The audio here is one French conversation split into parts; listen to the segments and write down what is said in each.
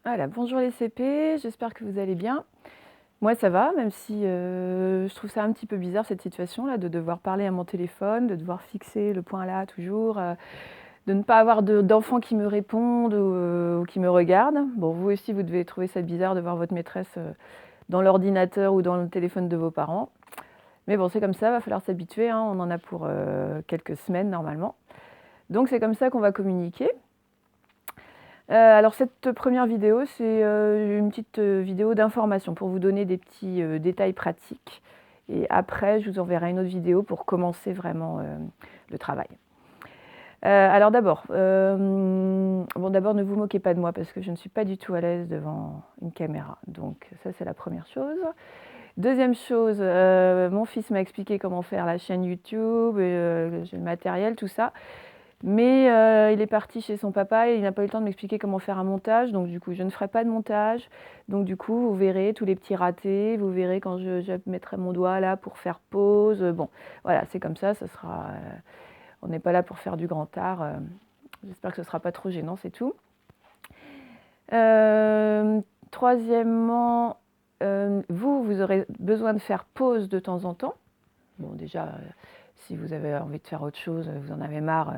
Voilà, bonjour les CP, j'espère que vous allez bien. Moi ça va, même si je trouve ça un petit peu bizarre cette situation-là, de devoir parler à mon téléphone, de devoir fixer le point là toujours, de ne pas avoir d'enfants qui me répondent ou qui me regardent. Bon, vous aussi vous devez trouver ça bizarre de voir votre maîtresse dans l'ordinateur ou dans le téléphone de vos parents. Mais bon, c'est comme ça, va falloir s'habituer, hein, on en a pour quelques semaines normalement. Donc c'est comme ça qu'on va communiquer. Alors cette première vidéo, c'est une petite vidéo d'information pour vous donner des petits détails pratiques. Et après, je vous enverrai une autre vidéo pour commencer vraiment le travail. Alors d'abord, d'abord ne vous moquez pas de moi parce que je ne suis pas du tout à l'aise devant une caméra. Donc ça, c'est la première chose. Deuxième chose, mon fils m'a expliqué comment faire la chaîne YouTube, j'ai le matériel, tout ça. Mais il est parti chez son papa et il n'a pas eu le temps de m'expliquer comment faire un montage. Donc du coup, je ne ferai pas de montage. Donc du coup, vous verrez tous les petits ratés. Vous verrez quand je mettrai mon doigt là pour faire pause. Bon, voilà, c'est comme ça. Ça sera, on n'est pas là pour faire du grand art. J'espère que ce ne sera pas trop gênant, c'est tout. Troisièmement, vous aurez besoin de faire pause de temps en temps. Bon, déjà, si vous avez envie de faire autre chose, vous en avez marre,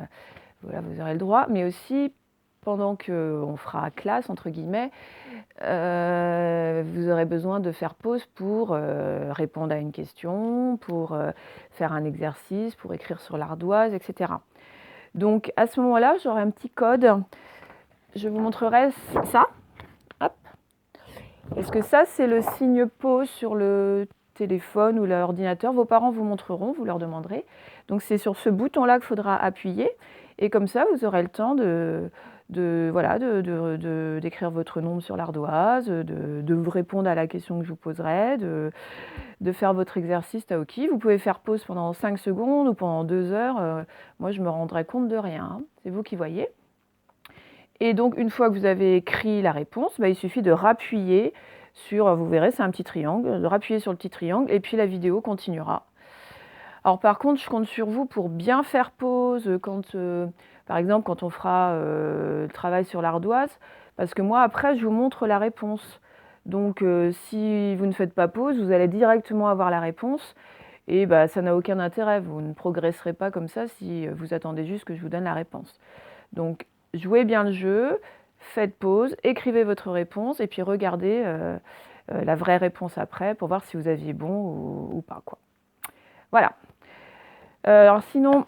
voilà, vous aurez le droit. Mais aussi, pendant qu'on fera classe, entre guillemets, vous aurez besoin de faire pause pour répondre à une question, pour faire un exercice, pour écrire sur l'ardoise, etc. Donc, à ce moment-là, j'aurai un petit code. Je vous montrerai ça. Hop. Parce que ça, c'est le signe pause sur le téléphone ou l'ordinateur. Vos parents vous montreront, vous leur demanderez. Donc c'est sur ce bouton-là qu'il faudra appuyer. Et comme ça, vous aurez le temps d'écrire votre nom sur l'ardoise, de vous répondre à la question que je vous poserai, de faire votre exercice Taoki. Vous pouvez faire pause pendant 5 secondes ou pendant 2 heures. Moi, je ne me rendrai compte de rien, hein. C'est vous qui voyez. Et donc, une fois que vous avez écrit la réponse, il suffit de rappuyer sur, vous verrez, c'est un petit triangle, de rappuyer sur le petit triangle et puis la vidéo continuera. Alors par contre, je compte sur vous pour bien faire pause quand, par exemple, quand on fera le travail sur l'ardoise, parce que moi, après, je vous montre la réponse. Donc, si vous ne faites pas pause, vous allez directement avoir la réponse et ça n'a aucun intérêt. Vous ne progresserez pas comme ça si vous attendez juste que je vous donne la réponse. Donc, jouez bien le jeu, faites pause, écrivez votre réponse et puis regardez la vraie réponse après pour voir si vous aviez bon ou pas, quoi. Voilà. Alors sinon,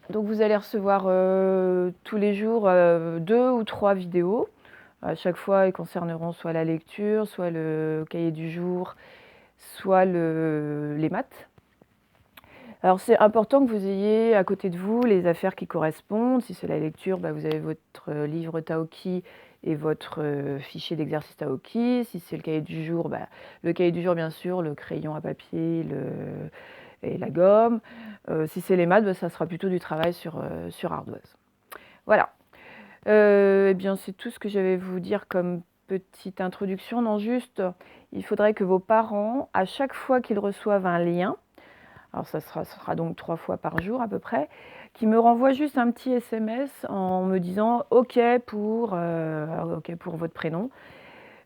donc vous allez recevoir tous les jours 2 ou 3 vidéos. À chaque fois, elles concerneront soit la lecture, soit le cahier du jour, soit les maths. Alors c'est important que vous ayez à côté de vous les affaires qui correspondent. Si c'est la lecture, vous avez votre livre Taoki et votre fichier d'exercice Taoki. Si c'est le cahier du jour, le cahier du jour bien sûr, le crayon à papier et la gomme. Si c'est les maths, ça sera plutôt du travail sur ardoise. Voilà. Eh bien c'est tout ce que j'avais à vous dire comme petite introduction. Non, juste, il faudrait que vos parents, à chaque fois qu'ils reçoivent un lien, alors ça sera donc 3 fois par jour à peu près, qui me renvoie juste un petit SMS en me disant OK pour votre prénom.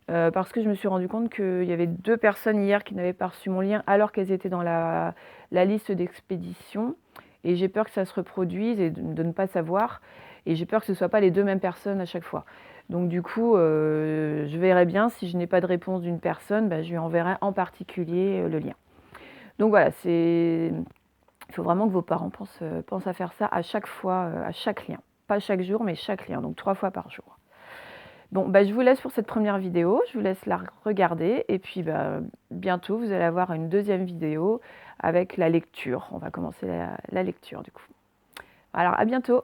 Parce que je me suis rendu compte qu'il y avait 2 personnes hier qui n'avaient pas reçu mon lien alors qu'elles étaient dans la liste d'expédition. Et j'ai peur que ça se reproduise et de ne pas savoir. Et j'ai peur que ce ne soient pas les 2 mêmes personnes à chaque fois. Donc du coup, je verrai bien si je n'ai pas de réponse d'une personne, je lui enverrai en particulier le lien. Donc voilà, il faut vraiment que vos parents pensent à faire ça à chaque fois, à chaque lien. Pas chaque jour, mais chaque lien, donc 3 fois par jour. Bon, je vous laisse pour cette première vidéo, je vous laisse la regarder, et puis bientôt vous allez avoir une deuxième vidéo avec la lecture. On va commencer la lecture du coup. Alors à bientôt.